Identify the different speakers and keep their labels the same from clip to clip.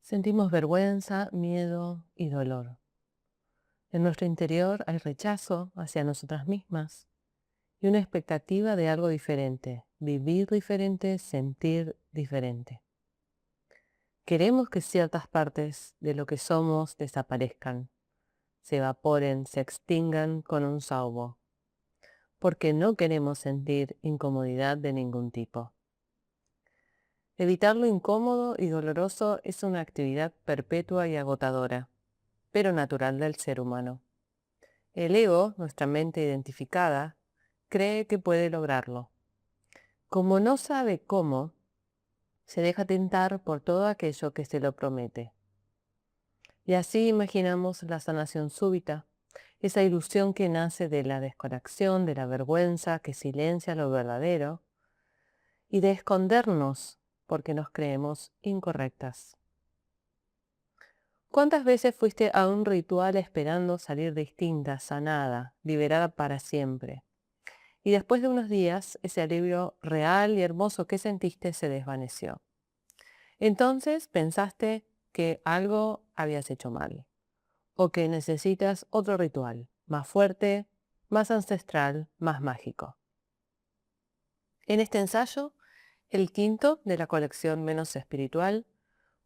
Speaker 1: Sentimos vergüenza, miedo y dolor. En nuestro interior hay rechazo hacia nosotras mismas y una expectativa de algo diferente, vivir diferente, sentir diferente. Queremos que ciertas partes de lo que somos desaparezcan, se evaporen, se extingan con un saubo, porque no queremos sentir incomodidad de ningún tipo. Evitar lo incómodo y doloroso es una actividad perpetua y agotadora, pero natural del ser humano. El ego, nuestra mente identificada, cree que puede lograrlo. Como no sabe cómo, se deja tentar por todo aquello que se lo promete. Y así imaginamos la sanación súbita, esa ilusión que nace de la desconexión, de la vergüenza que silencia lo verdadero, y de escondernos porque nos creemos incorrectas. ¿Cuántas veces fuiste a un ritual esperando salir distinta, sanada, liberada para siempre? Y después de unos días, ese alivio real y hermoso que sentiste se desvaneció. Entonces pensaste que algo habías hecho mal, o que necesitas otro ritual, más fuerte, más ancestral, más mágico. En este ensayo, el quinto de la colección Menos Espiritual,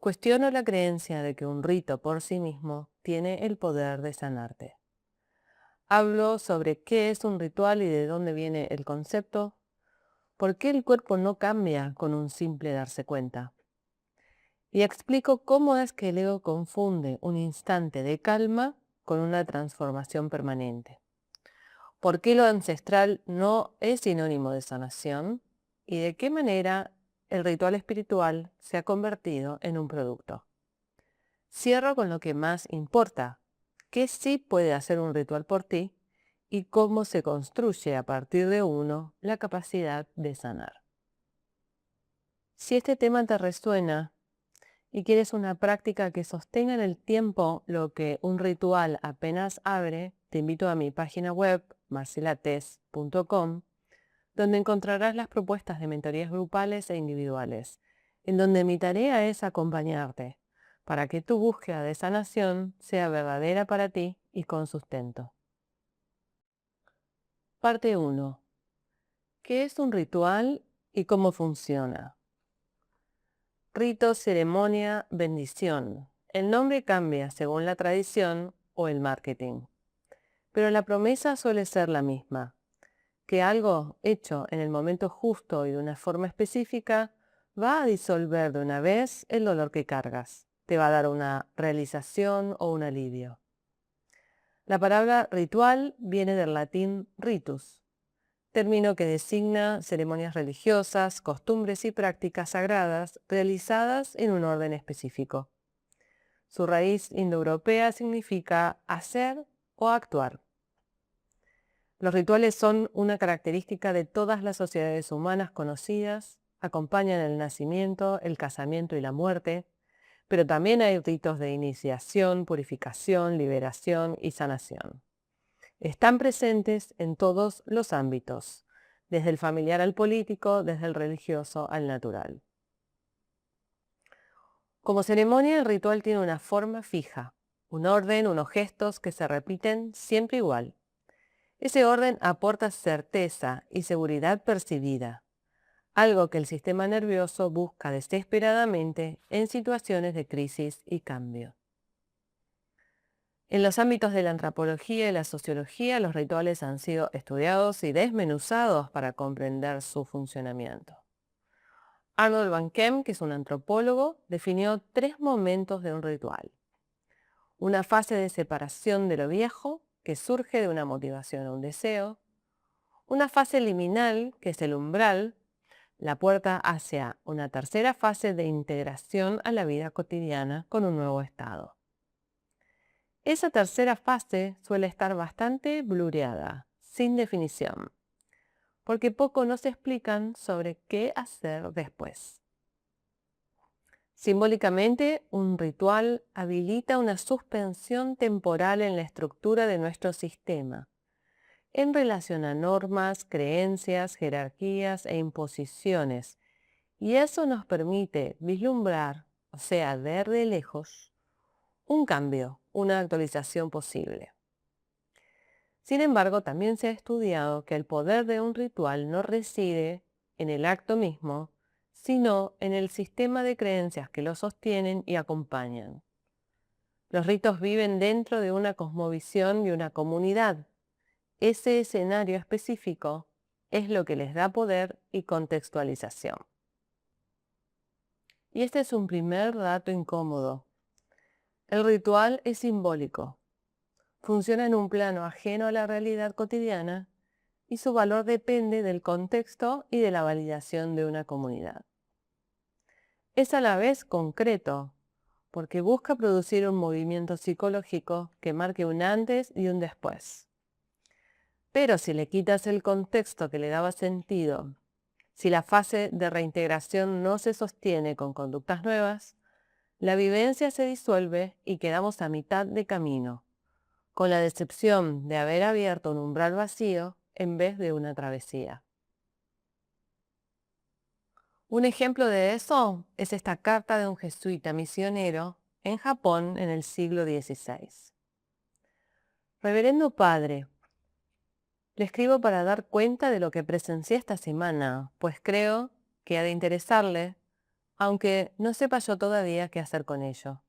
Speaker 1: cuestiono la creencia de que un rito por sí mismo tiene el poder de sanarte. Hablo sobre qué es un ritual y de dónde viene el concepto. ¿Por qué el cuerpo no cambia con un simple darse cuenta? Y explico cómo es que el ego confunde un instante de calma con una transformación permanente. ¿Por qué lo ancestral no es sinónimo de sanación? Y de qué manera el ritual espiritual se ha convertido en un producto. Cierro con lo que más importa. ¿Qué sí puede hacer un ritual por ti? Y cómo se construye a partir de uno la capacidad de sanar. Si este tema te resuena y quieres una práctica que sostenga en el tiempo lo que un ritual apenas abre, te invito a mi página web marcelates.com, donde encontrarás las propuestas de mentorías grupales e individuales, en donde mi tarea es acompañarte para que tu búsqueda de sanación sea verdadera para ti y con sustento. Parte 1. ¿Qué es un ritual y cómo funciona? Rito, ceremonia, bendición. El nombre cambia según la tradición o el marketing, pero la promesa suele ser la misma, que algo hecho en el momento justo y de una forma específica va a disolver de una vez el dolor que cargas, te va a dar una realización o un alivio. La palabra ritual viene del latín ritus, término que designa ceremonias religiosas, costumbres y prácticas sagradas realizadas en un orden específico. Su raíz indoeuropea significa hacer o actuar. Los rituales son una característica de todas las sociedades humanas conocidas, acompañan el nacimiento, el casamiento y la muerte, pero también hay ritos de iniciación, purificación, liberación y sanación. Están presentes en todos los ámbitos, desde el familiar al político, desde el religioso al natural. Como ceremonia, el ritual tiene una forma fija, un orden, unos gestos que se repiten siempre igual. Ese orden aporta certeza y seguridad percibida, algo que el sistema nervioso busca desesperadamente en situaciones de crisis y cambio. En los ámbitos de la antropología y la sociología, los rituales han sido estudiados y desmenuzados para comprender su funcionamiento. Arnold van Kemp, que es un antropólogo, definió 3 momentos de un ritual. Una fase de separación de lo viejo, que surge de una motivación o un deseo. Una fase liminal, que es el umbral, la puerta hacia una tercera fase de integración a la vida cotidiana con un nuevo estado. Esa tercera fase suele estar bastante blureada, sin definición, porque poco nos explican sobre qué hacer después. Simbólicamente, un ritual habilita una suspensión temporal en la estructura de nuestro sistema, en relación a normas, creencias, jerarquías e imposiciones, y eso nos permite vislumbrar o sea, ver de lejos, un cambio, una actualización posible. Sin embargo, también se ha estudiado que el poder de un ritual no reside en el acto mismo, sino en el sistema de creencias que lo sostienen y acompañan. Los ritos viven dentro de una cosmovisión y una comunidad. Ese escenario específico es lo que les da poder y contextualización. Y este es un primer dato incómodo. El ritual es simbólico, funciona en un plano ajeno a la realidad cotidiana y su valor depende del contexto y de la validación de una comunidad. Es a la vez concreto, porque busca producir un movimiento psicológico que marque un antes y un después. Pero si le quitas el contexto que le daba sentido, si la fase de reintegración no se sostiene con conductas nuevas, la vivencia se disuelve y quedamos a mitad de camino, con la decepción de haber abierto un umbral vacío en vez de una travesía. Un ejemplo de eso es esta carta de un jesuita misionero en Japón en el siglo XVI. Reverendo Padre, le escribo para dar cuenta de lo que presencié esta semana, pues creo que ha de interesarle, aunque no sepa yo todavía qué hacer con ello.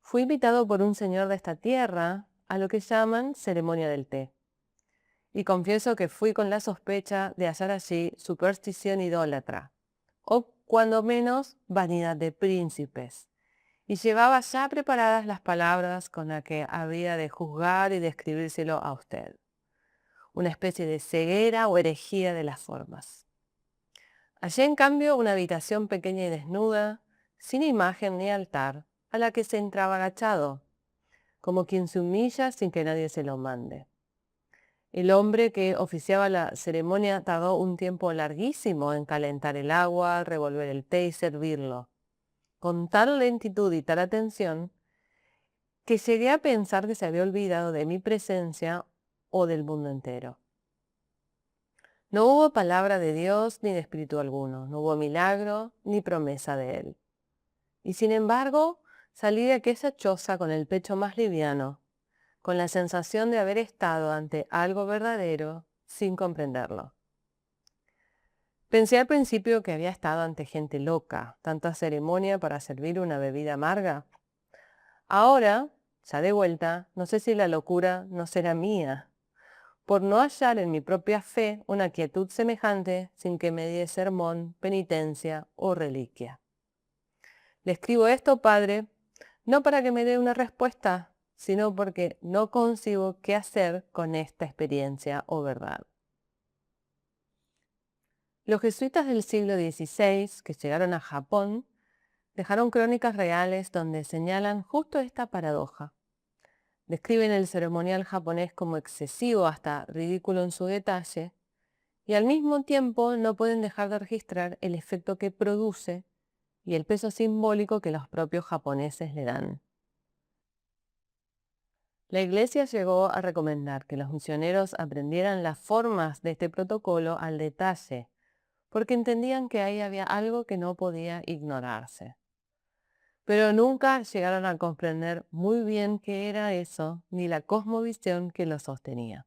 Speaker 1: Fui invitado por un señor de esta tierra a lo que llaman ceremonia del té, y confieso que fui con la sospecha de hallar allí superstición idólatra, o cuando menos vanidad de príncipes, y llevaba ya preparadas las palabras con las que había de juzgar y describírselo a usted. Una especie de ceguera o herejía de las formas. Hallé en cambio una habitación pequeña y desnuda, sin imagen ni altar, a la que se entraba agachado, como quien se humilla sin que nadie se lo mande. El hombre que oficiaba la ceremonia tardó un tiempo larguísimo en calentar el agua, revolver el té y servirlo, con tal lentitud y tal atención, que llegué a pensar que se había olvidado de mi presencia o del mundo entero. No hubo palabra de Dios ni de espíritu alguno, no hubo milagro ni promesa de él. Y sin embargo, salí de aquella choza con el pecho más liviano, con la sensación de haber estado ante algo verdadero sin comprenderlo. Pensé al principio que había estado ante gente loca, tanta ceremonia para servir una bebida amarga. Ahora, ya de vuelta, no sé si la locura no será mía, por no hallar en mi propia fe una quietud semejante sin que me dé sermón, penitencia o reliquia. Le escribo esto, Padre, no para que me dé una respuesta, sino porque no concibo qué hacer con esta experiencia o verdad. Los jesuitas del siglo XVI, que llegaron a Japón, dejaron crónicas reales donde señalan justo esta paradoja. Describen el ceremonial japonés como excesivo hasta ridículo en su detalle, y al mismo tiempo no pueden dejar de registrar el efecto que produce y el peso simbólico que los propios japoneses le dan. La Iglesia llegó a recomendar que los misioneros aprendieran las formas de este protocolo al detalle, porque entendían que ahí había algo que no podía ignorarse. Pero nunca llegaron a comprender muy bien qué era eso, ni la cosmovisión que lo sostenía.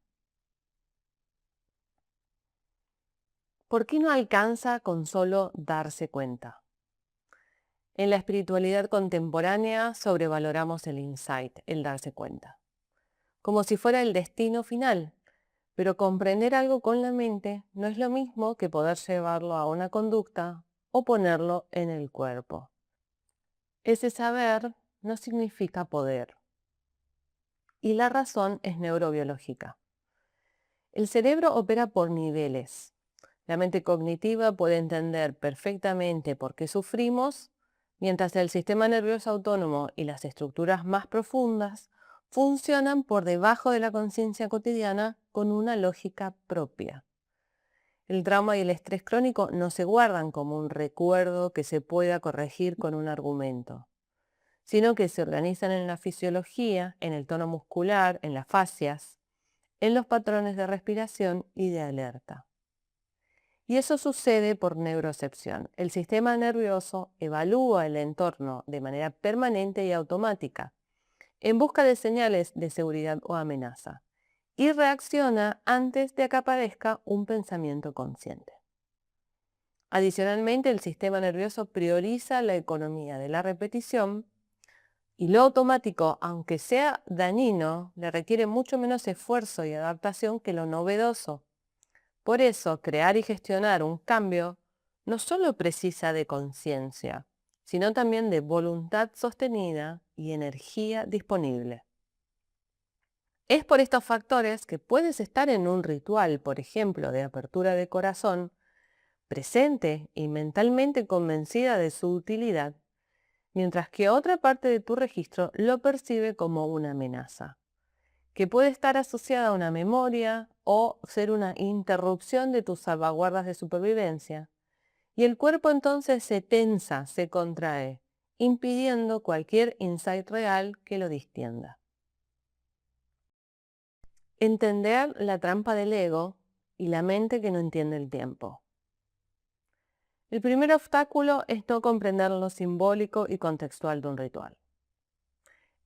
Speaker 1: ¿Por qué no alcanza con solo darse cuenta? En la espiritualidad contemporánea sobrevaloramos el insight, el darse cuenta, como si fuera el destino final, pero comprender algo con la mente no es lo mismo que poder llevarlo a una conducta o ponerlo en el cuerpo. Ese saber no significa poder, y la razón es neurobiológica. El cerebro opera por niveles. La mente cognitiva puede entender perfectamente por qué sufrimos, mientras el sistema nervioso autónomo y las estructuras más profundas funcionan por debajo de la conciencia cotidiana con una lógica propia. El trauma y el estrés crónico no se guardan como un recuerdo que se pueda corregir con un argumento, sino que se organizan en la fisiología, en el tono muscular, en las fascias, en los patrones de respiración y de alerta. Y eso sucede por neurocepción. El sistema nervioso evalúa el entorno de manera permanente y automática, en busca de señales de seguridad o amenaza, y reacciona antes de que aparezca un pensamiento consciente. Adicionalmente, el sistema nervioso prioriza la economía de la repetición y lo automático, aunque sea dañino, le requiere mucho menos esfuerzo y adaptación que lo novedoso. Por eso, crear y gestionar un cambio no solo precisa de conciencia, sino también de voluntad sostenida y energía disponible. Es por estos factores que puedes estar en un ritual, por ejemplo, de apertura de corazón, presente y mentalmente convencida de su utilidad, mientras que otra parte de tu registro lo percibe como una amenaza, que puede estar asociada a una memoria o ser una interrupción de tus salvaguardas de supervivencia, y el cuerpo entonces se tensa, se contrae, impidiendo cualquier insight real que lo distienda. Entender la trampa del ego y la mente que no entiende el tiempo. El primer obstáculo es no comprender lo simbólico y contextual de un ritual.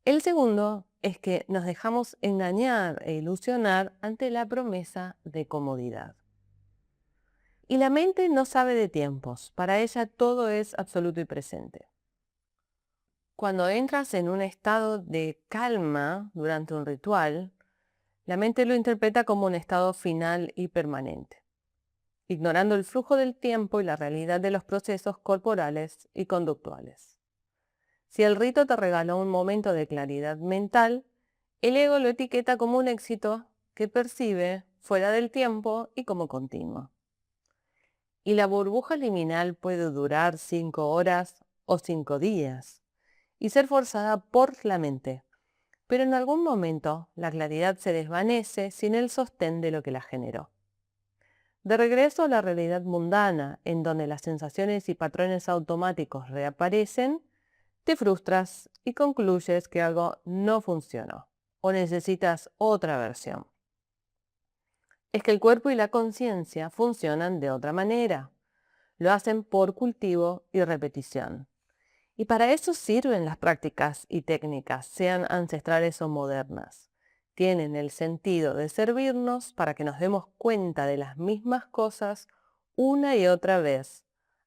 Speaker 1: El segundo es que nos dejamos engañar e ilusionar ante la promesa de comodidad. Y la mente no sabe de tiempos, para ella todo es absoluto y presente. Cuando entras en un estado de calma durante un ritual, la mente lo interpreta como un estado final y permanente, ignorando el flujo del tiempo y la realidad de los procesos corporales y conductuales. Si el rito te regaló un momento de claridad mental, el ego lo etiqueta como un éxito que percibe fuera del tiempo y como continuo. Y la burbuja liminal puede durar 5 horas o 5 días y ser forzada por la mente, pero en algún momento la claridad se desvanece sin el sostén de lo que la generó. De regreso a la realidad mundana, en donde las sensaciones y patrones automáticos reaparecen, te frustras y concluyes que algo no funcionó o necesitas otra versión. Es que el cuerpo y la conciencia funcionan de otra manera. Lo hacen por cultivo y repetición. Y para eso sirven las prácticas y técnicas, sean ancestrales o modernas. Tienen el sentido de servirnos para que nos demos cuenta de las mismas cosas una y otra vez,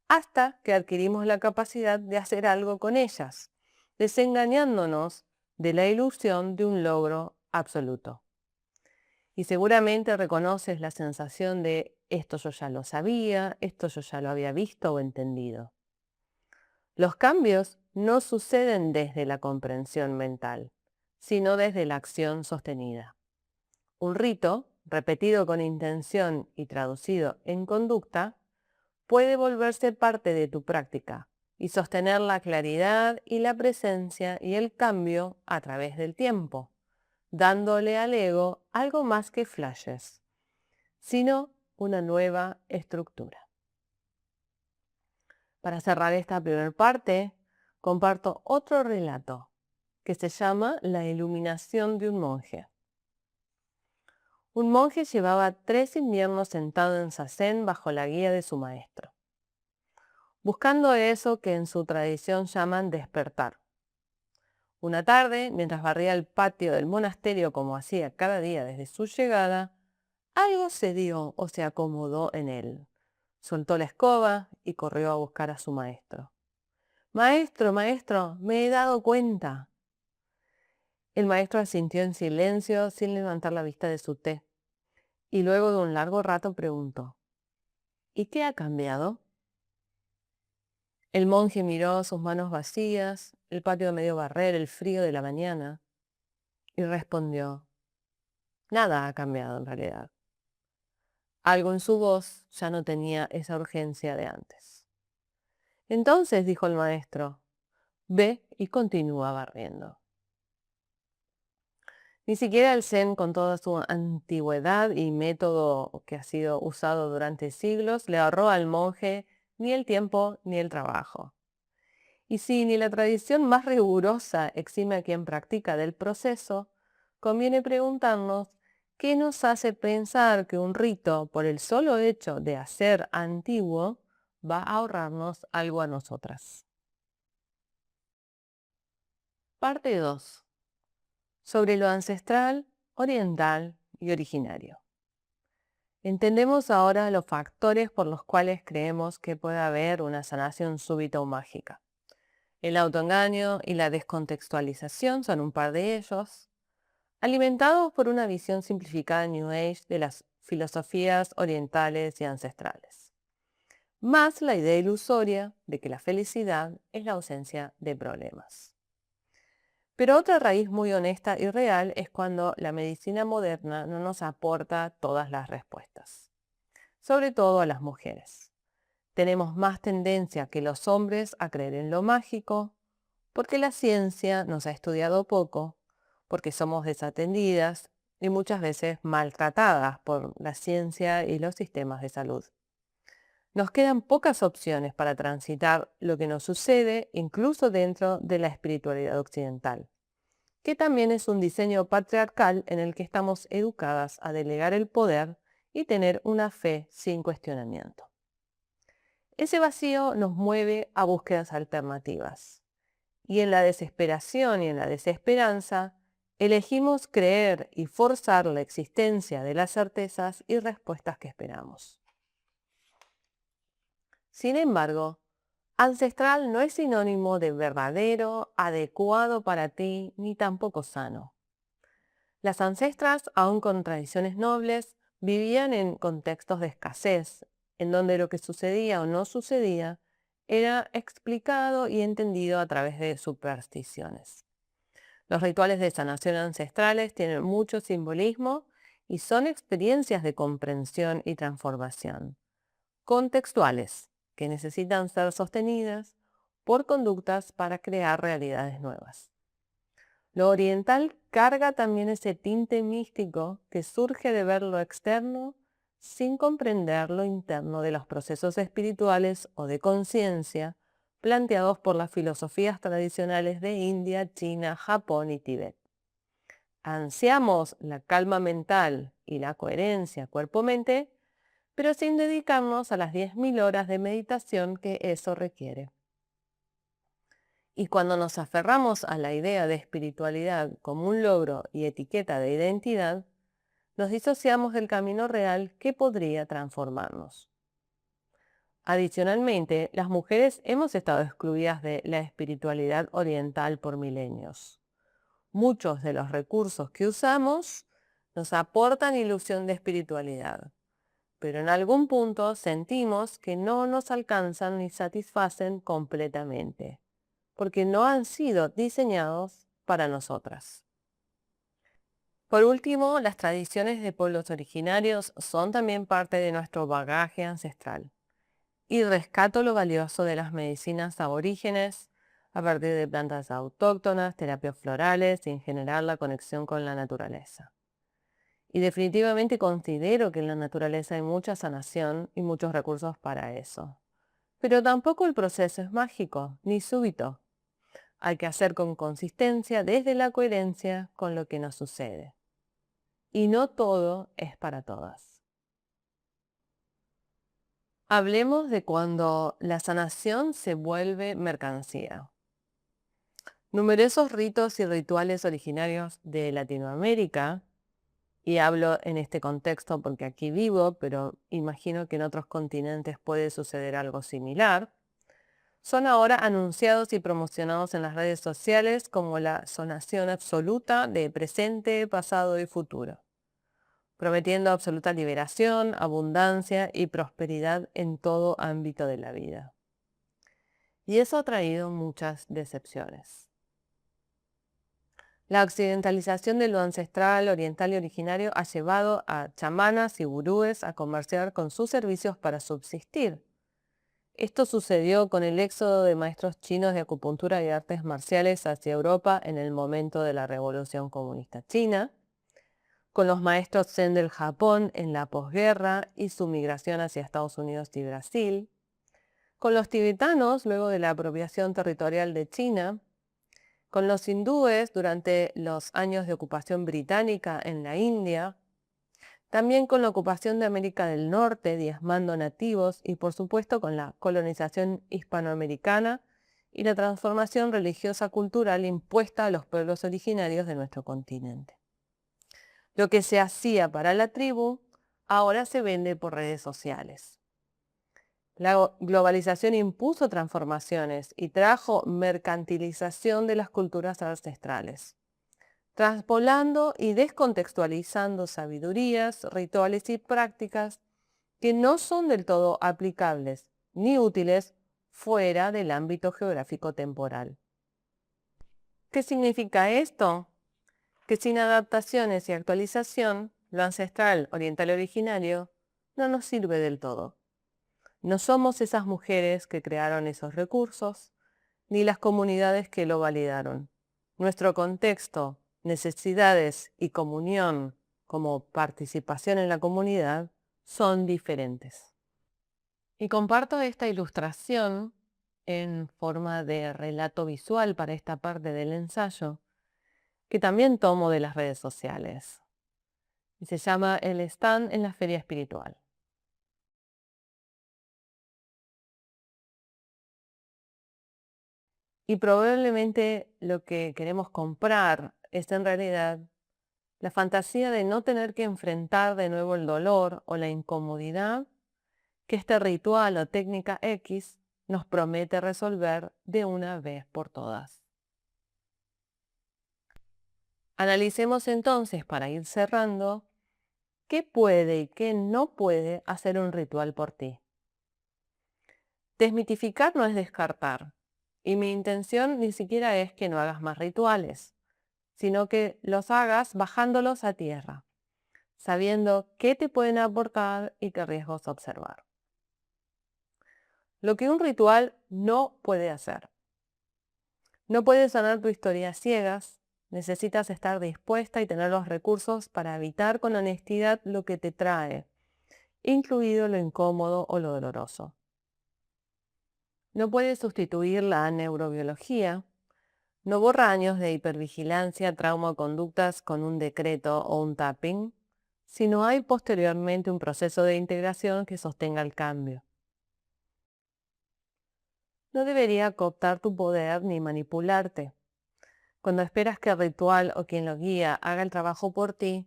Speaker 1: hasta que adquirimos la capacidad de hacer algo con ellas, desengañándonos de la ilusión de un logro absoluto. Y seguramente reconoces la sensación de esto yo ya lo sabía, esto yo ya lo había visto o entendido. Los cambios no suceden desde la comprensión mental, sino desde la acción sostenida. Un rito, repetido con intención y traducido en conducta, puede volverse parte de tu práctica y sostener la claridad y la presencia y el cambio a través del tiempo, dándole al ego algo más que flashes, sino una nueva estructura. Para cerrar esta primera parte, comparto otro relato que se llama La iluminación de un monje. Un monje llevaba 3 inviernos sentado en zazen bajo la guía de su maestro, buscando eso que en su tradición llaman despertar. Una tarde, mientras barría el patio del monasterio como hacía cada día desde su llegada, algo se dio o se acomodó en él. Soltó la escoba y corrió a buscar a su maestro. Maestro, maestro, me he dado cuenta. El maestro asintió en silencio sin levantar la vista de su té, y luego de un largo rato preguntó, ¿y qué ha cambiado? El monje miró sus manos vacías, el patio de medio barrer, el frío de la mañana, y respondió, nada ha cambiado en realidad. Algo en su voz ya no tenía esa urgencia de antes. Entonces, dijo el maestro, ve y continúa barriendo. Ni siquiera el Zen, con toda su antigüedad y método que ha sido usado durante siglos, le ahorró al monje ni el tiempo ni el trabajo. Y si ni la tradición más rigurosa exime a quien practica del proceso, conviene preguntarnos que nos hace pensar que un rito, por el solo hecho de hacer antiguo, va a ahorrarnos algo a nosotras. Parte 2. Sobre lo ancestral, oriental y originario. Entendemos ahora los factores por los cuales creemos que puede haber una sanación súbita o mágica. El autoengaño y la descontextualización son un par de ellos, alimentados por una visión simplificada New Age de las filosofías orientales y ancestrales, más la idea ilusoria de que la felicidad es la ausencia de problemas. Pero otra raíz muy honesta y real es cuando la medicina moderna no nos aporta todas las respuestas, sobre todo a las mujeres. Tenemos más tendencia que los hombres a creer en lo mágico, porque la ciencia nos ha estudiado poco, porque somos desatendidas y muchas veces maltratadas por la ciencia y los sistemas de salud. Nos quedan pocas opciones para transitar lo que nos sucede incluso dentro de la espiritualidad occidental, que también es un diseño patriarcal en el que estamos educadas a delegar el poder y tener una fe sin cuestionamiento. Ese vacío nos mueve a búsquedas alternativas. Y en la desesperación y en la desesperanza, elegimos creer y forzar la existencia de las certezas y respuestas que esperamos. Sin embargo, ancestral no es sinónimo de verdadero, adecuado para ti, ni tampoco sano. Las ancestras, aun con tradiciones nobles, vivían en contextos de escasez, en donde lo que sucedía o no sucedía era explicado y entendido a través de supersticiones. Los rituales de sanación ancestrales tienen mucho simbolismo y son experiencias de comprensión y transformación, contextuales, que necesitan ser sostenidas por conductas para crear realidades nuevas. Lo oriental carga también ese tinte místico que surge de ver lo externo sin comprender lo interno de los procesos espirituales o de conciencia planteados por las filosofías tradicionales de India, China, Japón y Tíbet. Ansiamos la calma mental y la coherencia cuerpo-mente, pero sin dedicarnos a las 10.000 horas de meditación que eso requiere. Y cuando nos aferramos a la idea de espiritualidad como un logro y etiqueta de identidad, nos disociamos del camino real que podría transformarnos. Adicionalmente, las mujeres hemos estado excluidas de la espiritualidad oriental por milenios. Muchos de los recursos que usamos nos aportan ilusión de espiritualidad, pero en algún punto sentimos que no nos alcanzan ni satisfacen completamente, porque no han sido diseñados para nosotras. Por último, las tradiciones de pueblos originarios son también parte de nuestro bagaje ancestral. Y rescato lo valioso de las medicinas aborígenes a partir de plantas autóctonas, terapias florales y en general la conexión con la naturaleza. Y definitivamente considero que en la naturaleza hay mucha sanación y muchos recursos para eso. Pero tampoco el proceso es mágico ni súbito. Hay que hacer con consistencia desde la coherencia con lo que nos sucede. Y no todo es para todas. Hablemos de cuando la sanación se vuelve mercancía. Numerosos ritos y rituales originarios de Latinoamérica, y hablo en este contexto porque aquí vivo, pero imagino que en otros continentes puede suceder algo similar, son ahora anunciados y promocionados en las redes sociales como la sanación absoluta de presente, pasado y futuro, prometiendo absoluta liberación, abundancia y prosperidad en todo ámbito de la vida. Y eso ha traído muchas decepciones. La occidentalización de lo ancestral, oriental y originario ha llevado a chamanas y gurúes a comerciar con sus servicios para subsistir. Esto sucedió con el éxodo de maestros chinos de acupuntura y artes marciales hacia Europa en el momento de la Revolución Comunista China, con los maestros zen del Japón en la posguerra y su migración hacia Estados Unidos y Brasil, con los tibetanos luego de la apropiación territorial de China, con los hindúes durante los años de ocupación británica en la India, También con la ocupación de América del Norte, diezmando nativos y por supuesto con la colonización hispanoamericana y la transformación religiosa cultural impuesta a los pueblos originarios de nuestro continente. Lo que se hacía para la tribu ahora se vende por redes sociales. La globalización impuso transformaciones y trajo mercantilización de las culturas ancestrales, traspolando y descontextualizando sabidurías, rituales y prácticas que no son del todo aplicables ni útiles fuera del ámbito geográfico temporal. ¿Qué significa esto? Que sin adaptaciones y actualización, lo ancestral oriental originario no nos sirve del todo. No somos esas mujeres que crearon esos recursos, ni las comunidades que lo validaron. Nuestro contexto, necesidades y comunión como participación en la comunidad son diferentes. Y comparto esta ilustración en forma de relato visual para esta parte del ensayo, que también tomo de las redes sociales. Y se llama El stand en la feria espiritual. Y probablemente lo que queremos comprar es en realidad la fantasía de no tener que enfrentar de nuevo el dolor o la incomodidad que este ritual o técnica X nos promete resolver de una vez por todas. Analicemos entonces, para ir cerrando, qué puede y qué no puede hacer un ritual por ti. Desmitificar no es descartar, y mi intención ni siquiera es que no hagas más rituales, sino que los hagas bajándolos a tierra, sabiendo qué te pueden aportar y qué riesgos observar. Lo que un ritual no puede hacer. No puede sanar tu historia a ciegas, necesitas estar dispuesta y tener los recursos para evitar con honestidad lo que te trae, incluido lo incómodo o lo doloroso. No puede sustituir la neurobiología, no borra años de hipervigilancia, trauma o conductas con un decreto o un tapping, sino hay posteriormente un proceso de integración que sostenga el cambio. No debería cooptar tu poder ni manipularte. Cuando esperas que el ritual o quien lo guía haga el trabajo por ti,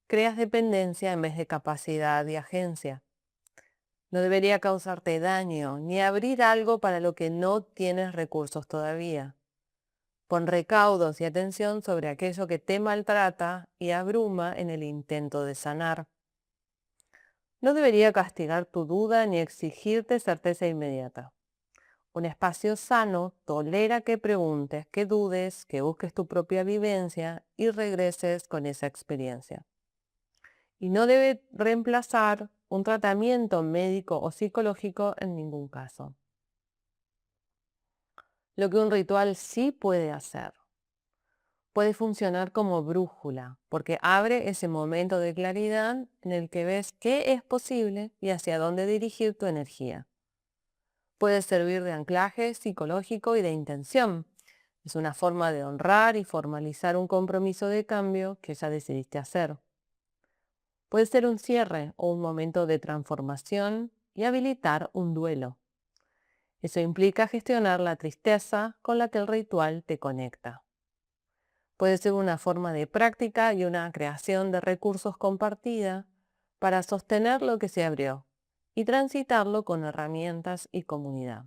Speaker 1: creas dependencia en vez de capacidad y agencia. No debería causarte daño ni abrir algo para lo que no tienes recursos todavía. Pon recaudos y atención sobre aquello que te maltrata y abruma en el intento de sanar. No debería castigar tu duda ni exigirte certeza inmediata. Un espacio sano tolera que preguntes, que dudes, que busques tu propia vivencia y regreses con esa experiencia. Y no debe reemplazar un tratamiento médico o psicológico en ningún caso. Lo que un ritual sí puede hacer, puede funcionar como brújula, porque abre ese momento de claridad en el que ves qué es posible y hacia dónde dirigir tu energía. Puede servir de anclaje psicológico y de intención. Es una forma de honrar y formalizar un compromiso de cambio que ya decidiste hacer. Puede ser un cierre o un momento de transformación y habilitar un duelo. Eso implica gestionar la tristeza con la que el ritual te conecta. Puede ser una forma de práctica y una creación de recursos compartida para sostener lo que se abrió y transitarlo con herramientas y comunidad.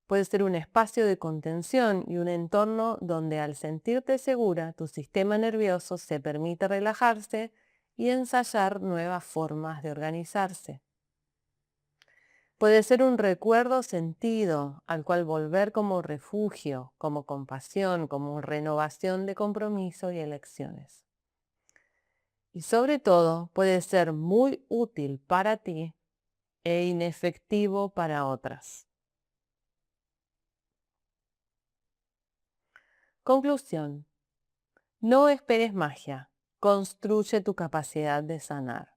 Speaker 1: Puede ser un espacio de contención y un entorno donde al sentirte segura tu sistema nervioso se permite relajarse y ensayar nuevas formas de organizarse. Puede ser un recuerdo sentido al cual volver como refugio, como compasión, como renovación de compromiso y elecciones. Y sobre todo puede ser muy útil para ti e inefectivo para otras. Conclusión. No esperes magia, construye tu capacidad de sanar.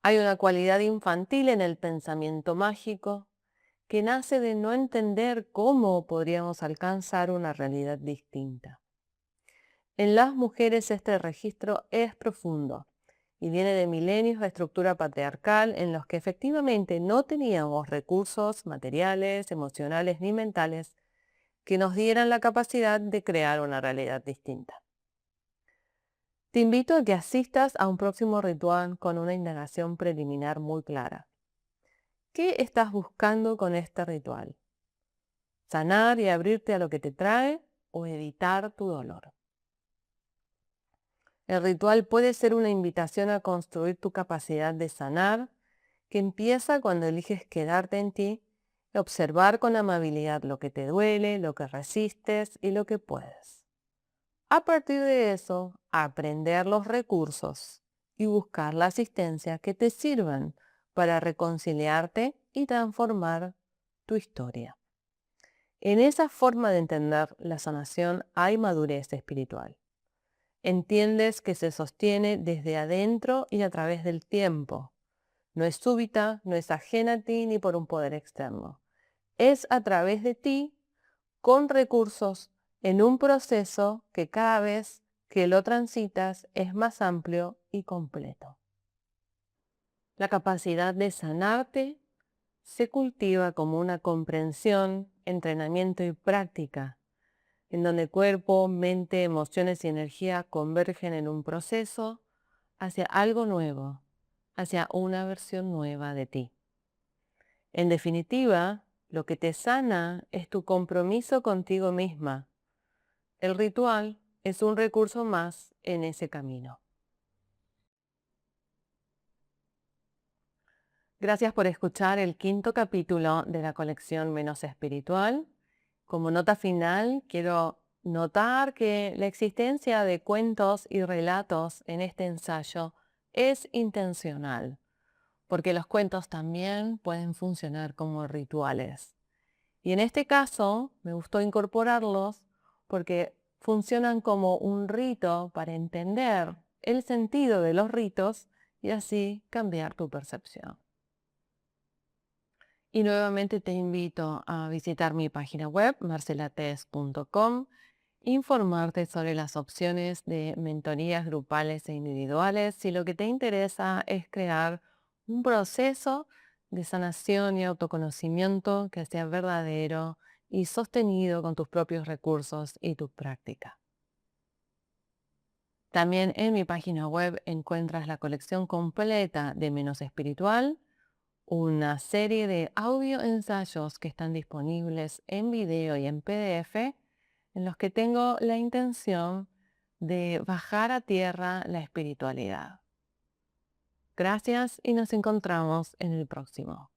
Speaker 1: Hay una cualidad infantil en el pensamiento mágico que nace de no entender cómo podríamos alcanzar una realidad distinta. En las mujeres este registro es profundo y viene de milenios de estructura patriarcal en los que efectivamente no teníamos recursos materiales, emocionales ni mentales que nos dieran la capacidad de crear una realidad distinta. Te invito a que asistas a un próximo ritual con una indagación preliminar muy clara. ¿Qué estás buscando con este ritual? ¿Sanar y abrirte a lo que te trae o evitar tu dolor? El ritual puede ser una invitación a construir tu capacidad de sanar, que empieza cuando eliges quedarte en ti y observar con amabilidad lo que te duele, lo que resistes y lo que puedes. A partir de eso, aprender los recursos y buscar la asistencia que te sirvan para reconciliarte y transformar tu historia. En esa forma de entender la sanación hay madurez espiritual. Entiendes que se sostiene desde adentro y a través del tiempo. No es súbita, no es ajena a ti ni por un poder externo. Es a través de ti, con recursos, en un proceso que cada vez que lo transitas es más amplio y completo. La capacidad de sanarte se cultiva como una comprensión, entrenamiento y práctica, en donde cuerpo, mente, emociones y energía convergen en un proceso hacia algo nuevo, hacia una versión nueva de ti. En definitiva, lo que te sana es tu compromiso contigo misma. El ritual es un recurso más en ese camino. Gracias por escuchar el quinto capítulo de la colección Menos Espiritual. Como nota final, quiero notar que la existencia de cuentos y relatos en este ensayo es intencional, porque los cuentos también pueden funcionar como rituales. Y en este caso me gustó incorporarlos porque funcionan como un rito para entender el sentido de los ritos y así cambiar tu percepción. Y nuevamente te invito a visitar mi página web, marcelates.com, informarte sobre las opciones de mentorías grupales e individuales si lo que te interesa es crear un proceso de sanación y autoconocimiento que sea verdadero y sostenido con tus propios recursos y tu práctica. También en mi página web encuentras la colección completa de Menos Espiritual, una serie de audio ensayos que están disponibles en video y en PDF, en los que tengo la intención de bajar a tierra la espiritualidad. Gracias y nos encontramos en el próximo.